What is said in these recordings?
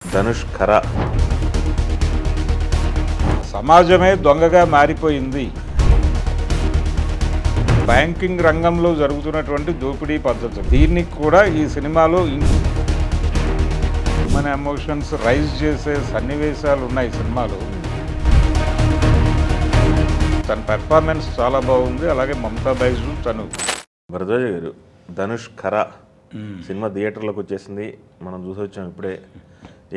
ధనుష్ ఖరా. సమాజమే దొంగగా మారిపోయింది. బ్యాంకింగ్ రంగంలో జరుగుతున్నటువంటి దోపిడీ పద్ధతులు, దీనికి కూడా ఈ సినిమాలో మన ఎమోషన్స్ రైజ్ చేసే సన్నివేశాలు ఉన్నాయి సినిమాలో. తన పెర్ఫార్మెన్స్ చాలా బాగుంది. అలాగే మమతా బైజు తను భరద్వాజ గారు, ధనుష్ ఖరా సినిమా థియేటర్లోకి వచ్చేసింది, మనం చూసి వచ్చాం ఇప్పుడే.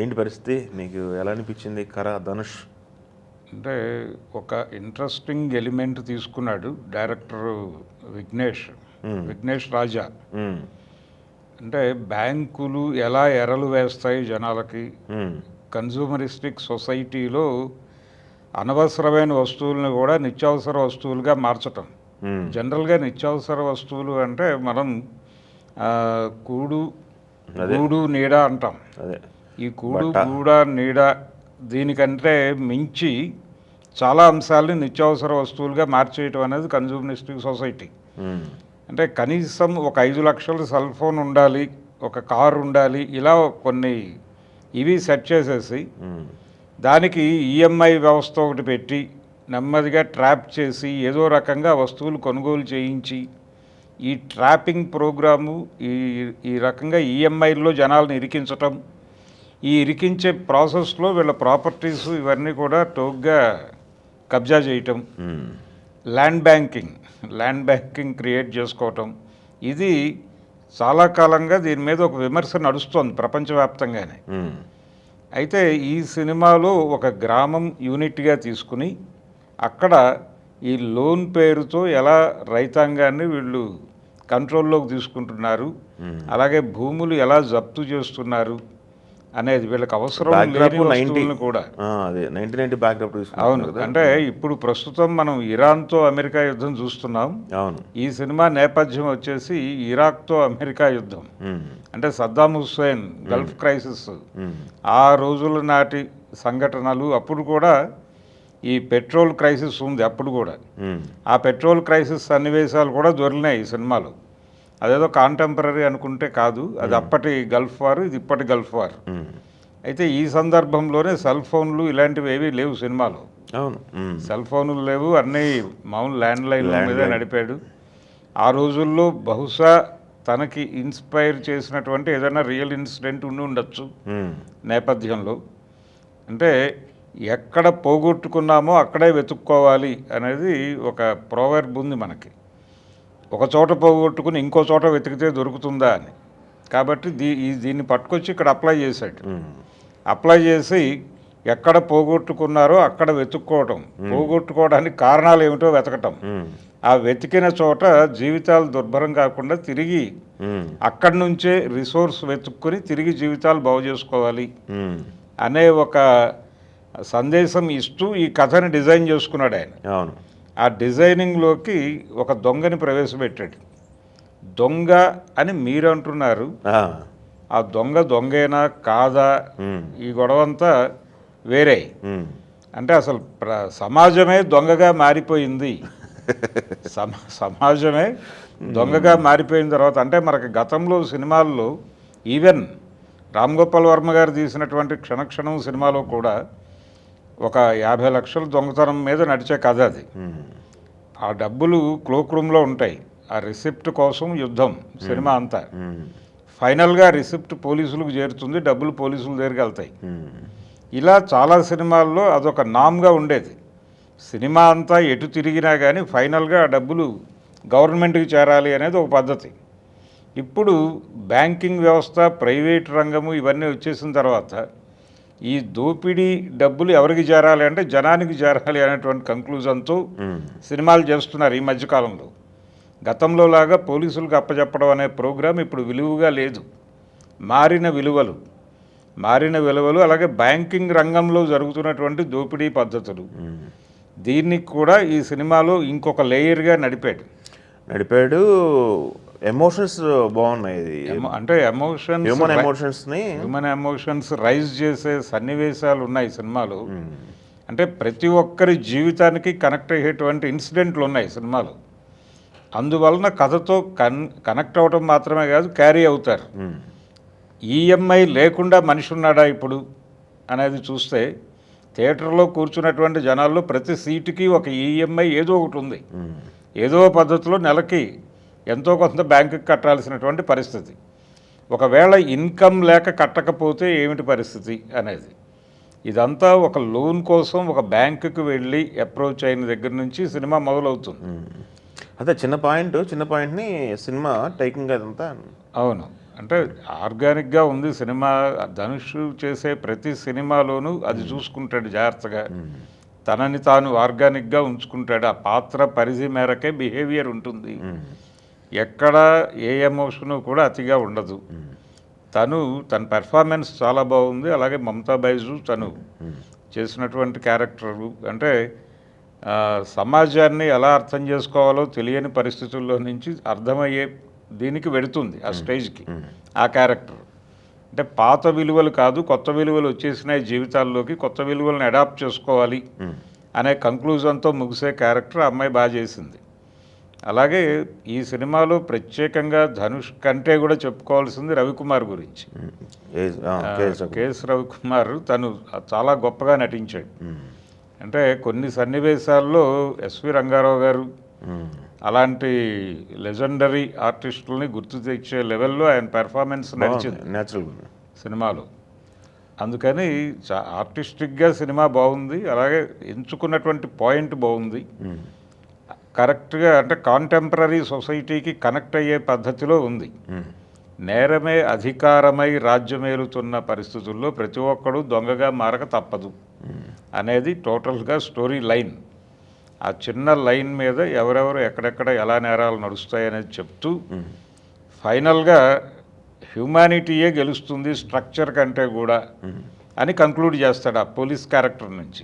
ఏంటి పరిస్థితి, మీకు ఎలా అనిపించింది ఖరా ధనుష్? అంటే ఒక ఇంట్రెస్టింగ్ ఎలిమెంట్ తీసుకున్నాడు డైరెక్టర్ విఘ్నేష్ రాజా. అంటే బ్యాంకులు ఎలా ఎరలు వేస్తాయి జనాలకి, కన్జ్యూమరిస్టిక్ సొసైటీలో అనవసరమైన వస్తువులను కూడా నిత్యావసర వస్తువులుగా మార్చటం. జనరల్గా నిత్యావసర వస్తువులు అంటే మనం గూడు నీడ అంటాం. ఈ గూడ నీడ దీనికంటే మించి చాలా అంశాలని నిత్యావసర వస్తువులుగా మార్చేయటం అనేది కన్జ్యూమరిస్టిక్ సొసైటీ. అంటే కనీసం ఒక 5 లక్షల సెల్ ఫోన్ ఉండాలి, ఒక కారు ఉండాలి, ఇలా కొన్ని ఇవి సెట్ చేసేసి దానికి ఈఎంఐ వ్యవస్థ ఒకటి పెట్టి నెమ్మదిగా ట్రాప్ చేసి ఏదో రకంగా వస్తువులు కొనుగోలు చేయించి ఈ ట్రాపింగ్ ప్రోగ్రాము ఈ రకంగా ఈఎంఐల్లో జనాలను ఇరికించటం, ఈ ఇరికించే ప్రాసెస్లో వీళ్ళ ప్రాపర్టీస్ ఇవన్నీ కూడా టోగ్గా కబ్జా చేయటం, ల్యాండ్ బ్యాంకింగ్ క్రియేట్ చేసుకోవటం, ఇది చాలా కాలంగా దీని మీద ఒక విమర్శ నడుస్తోంది ప్రపంచవ్యాప్తంగానే. అయితే ఈ సినిమాలో ఒక గ్రామం యూనిట్గా తీసుకుని అక్కడ ఈ లోన్ పేరుతో ఎలా రైతాంగాన్ని వీళ్ళు కంట్రోల్లోకి తీసుకుంటున్నారు, అలాగే భూములు ఎలా జప్తు చేస్తున్నారు అనేది, వీళ్ళకి అవసరం లేని వస్తువులను కూడా. అవును, అంటే ఇప్పుడు ప్రస్తుతం మనం ఇరాన్తో అమెరికా యుద్ధం చూస్తున్నాం. ఈ సినిమా నేపథ్యం వచ్చేసి ఇరాక్తో అమెరికా యుద్ధం. అంటే సద్దాం హుస్సేన్ గల్ఫ్ క్రైసిస్, ఆ రోజుల నాటి సంఘటనలు. అప్పుడు కూడా ఈ పెట్రోల్ క్రైసిస్ ఉంది అప్పుడు కూడా. ఆ పెట్రోల్ క్రైసిస్ సన్నివేశాలు కూడా దొరికినాయి ఈ సినిమాలో. అదేదో కాంటెంపరీ అనుకుంటే కాదు, అది అప్పటి గల్ఫ్ వార్, ఇది ఇప్పటి గల్ఫ్ వార్. అయితే ఈ సందర్భంలోనే సెల్ ఫోన్లు ఇలాంటివి ఏవీ లేవు సినిమాలో. సెల్ ఫోన్లు లేవు, అన్నీ మామూలు ల్యాండ్ లైన్ల మీద నడిపాడు. ఆ రోజుల్లో బహుశా తనకి ఇన్స్పైర్ చేసినటువంటి ఏదైనా రియల్ ఇన్సిడెంట్ ఉండి ఉండొచ్చు నేపథ్యంలో. అంటే ఎక్కడ పోగొట్టుకున్నామో అక్కడే వెతుక్కోవాలి అనేది ఒక ప్రోవర్బ్ ఉంది మనకి. ఒక చోట పోగొట్టుకుని ఇంకో చోట వెతికితే దొరుకుతుందా అని. కాబట్టి దీన్ని పట్టుకొచ్చి ఇక్కడ అప్లై చేశాడు. అప్లై చేసి ఎక్కడ పోగొట్టుకున్నారో అక్కడ వెతుక్కోవటం, పోగొట్టుకోవడానికి కారణాలు ఏమిటో వెతకటం, ఆ వెతికిన చోట జీవితాలు దుర్భరం కాకుండా తిరిగి అక్కడి నుంచే రిసోర్స్ వెతుక్కుని తిరిగి జీవితాలు బాగు చేసుకోవాలి అనే ఒక సందేశం ఇస్తూ ఈ కథని డిజైన్ చేసుకున్నాడు ఆయన. ఆ డిజైనింగ్లోకి ఒక దొంగని ప్రవేశపెట్టాడు. దొంగ అని మీరు అంటున్నారు, ఆ దొంగేనా కాదా, ఈ గొడవంతా వేరే. అంటే అసలు సమాజమే దొంగగా మారిపోయింది. సమాజమే దొంగగా మారిపోయిన తర్వాత, అంటే మనకి గతంలో సినిమాల్లో ఈవెన్ రామ్ గోపాల్ వర్మ గారు తీసినటువంటి క్షణక్షణం సినిమాలో కూడా ఒక 50 లక్షల దొంగతనం మీద నడిచే కథ అది. ఆ డబ్బులు క్లోక్ రూమ్లో ఉంటాయి, ఆ రిసిప్ట్ కోసం యుద్ధం సినిమా అంతా. ఫైనల్గా రిసిప్ట్ పోలీసులకు చేరుతుంది, డబ్బులు పోలీసుల దగ్గరికి వెళ్తాయి. ఇలా చాలా సినిమాల్లో అదొక నామ్గా ఉండేది. సినిమా అంతా ఎటు తిరిగినా కానీ ఫైనల్గా ఆ డబ్బులు గవర్నమెంట్కి చేరాలి అనేది ఒక పద్ధతి. ఇప్పుడు బ్యాంకింగ్ వ్యవస్థ, ప్రైవేట్ రంగము ఇవన్నీ వచ్చేసిన తర్వాత ఈ దోపిడీ డబ్బులు ఎవరికి చేరాలి అంటే జనానికి చేరాలి అనేటువంటి కంక్లూజన్తో సినిమాలు చేస్తున్నారు ఈ మధ్యకాలంలో. గతంలో లాగా పోలీసులకు అప్పచెప్పడం అనే ప్రోగ్రాం ఇప్పుడు విలువగా లేదు. మారిన విలువలు అలాగే బ్యాంకింగ్ రంగంలో జరుగుతున్నటువంటి దోపిడీ పద్ధతులు, దీనికి కూడా ఈ సినిమాలో ఇంకొక లేయర్గా నడిపాడు. ఎమోషన్స్ బాగున్నాయి. అంటే హ్యూమన్ ఎమోషన్స్ రైజ్ చేసే సన్నివేశాలు ఉన్నాయి సినిమాలో. అంటే ప్రతి ఒక్కరి జీవితానికి కనెక్ట్ అయ్యేటువంటి ఇన్సిడెంట్లు ఉన్నాయి సినిమాలో. అందువలన కథతో కనెక్ట్ అవ్వటం మాత్రమే కాదు, క్యారీ అవుతారు. ఈఎంఐ లేకుండా మనిషి ఉన్నాడా ఇప్పుడు అనేది చూస్తే థియేటర్లో కూర్చున్నటువంటి జనాల్లో ప్రతి సీటుకి ఒక ఈఎంఐ ఏదో ఒకటి ఉంది. ఏదో పద్ధతిలో నెలకి ఎంతో కొంత బ్యాంకుకి కట్టాల్సినటువంటి పరిస్థితి. ఒకవేళ ఇన్కమ్ లేక కట్టకపోతే ఏమిటి పరిస్థితి అనేది, ఇదంతా ఒక లోన్ కోసం ఒక బ్యాంకుకి వెళ్ళి అప్రోచ్ అయిన దగ్గర నుంచి సినిమా మొదలవుతుంది. అదే చిన్న పాయింట్ని సినిమా టేకింగ్ అదంతా. అవును, అంటే ఆర్గానిక్గా ఉంది సినిమా. ధనుష్ చేసే ప్రతి సినిమాలోనూ అది చూసుకుంటాడు జాగ్రత్తగా, తనని తాను ఆర్గానిక్గా ఉంచుకుంటాడు. ఆ పాత్ర పరిధి మేరకే బిహేవియర్ ఉంటుంది, ఎక్కడ ఏ ఎమోషను కూడా అతిగా ఉండదు. తన పెర్ఫార్మెన్స్ చాలా బాగుంది. అలాగే మమతా బైజు తను చేసినటువంటి క్యారెక్టరు అంటే సమాజాన్ని ఎలా అర్థం చేసుకోవాలో తెలియని పరిస్థితుల్లో నుంచి అర్థమయ్యే దీనికి వెడుతుంది ఆ స్టేజ్కి ఆ క్యారెక్టర్. అంటే పాత విలువలు కాదు, కొత్త విలువలు వచ్చేసినాయి జీవితాల్లోకి, కొత్త విలువలను అడాప్ట్ చేసుకోవాలి అనే కంక్లూజన్తో ముగిసే క్యారెక్టర్ అమ్మాయి బాగా చేసింది. అలాగే ఈ సినిమాలో ప్రత్యేకంగా ధనుష్ కంటే కూడా చెప్పుకోవాల్సింది రవికుమార్ గురించి. కేఎస్ రవికుమార్ తను చాలా గొప్పగా నటించాడు. అంటే కొన్ని సన్నివేశాల్లో ఎస్వి రంగారావు గారు అలాంటి లెజెండరీ ఆర్టిస్టులని గుర్తు తెచ్చే లెవెల్లో ఆయన పెర్ఫార్మెన్స్ నడిచింది సినిమాలో. అందుకని ఆర్టిస్టిక్గా సినిమా బాగుంది. అలాగే ఎంచుకున్నటువంటి పాయింట్ బాగుంది, కరెక్ట్గా అంటే కాంటెంపరీ సొసైటీకి కనెక్ట్ అయ్యే పద్ధతిలో ఉంది. నేరమే అధికారమై రాజ్యమేలుతున్న పరిస్థితుల్లో ప్రతి ఒక్కడు దొంగగా మారక తప్పదు అనేది టోటల్గా స్టోరీ లైన్. ఆ చిన్న లైన్ మీద ఎవరెవరు ఎక్కడెక్కడ ఎలా నేరాలు నడుస్తాయనేది చెప్తూ ఫైనల్గా హ్యూమానిటీయే గెలుస్తుంది స్ట్రక్చర్ కంటే కూడా అని కంక్లూడ్ చేస్తాడు ఆ పోలీస్ క్యారెక్టర్ నుంచి.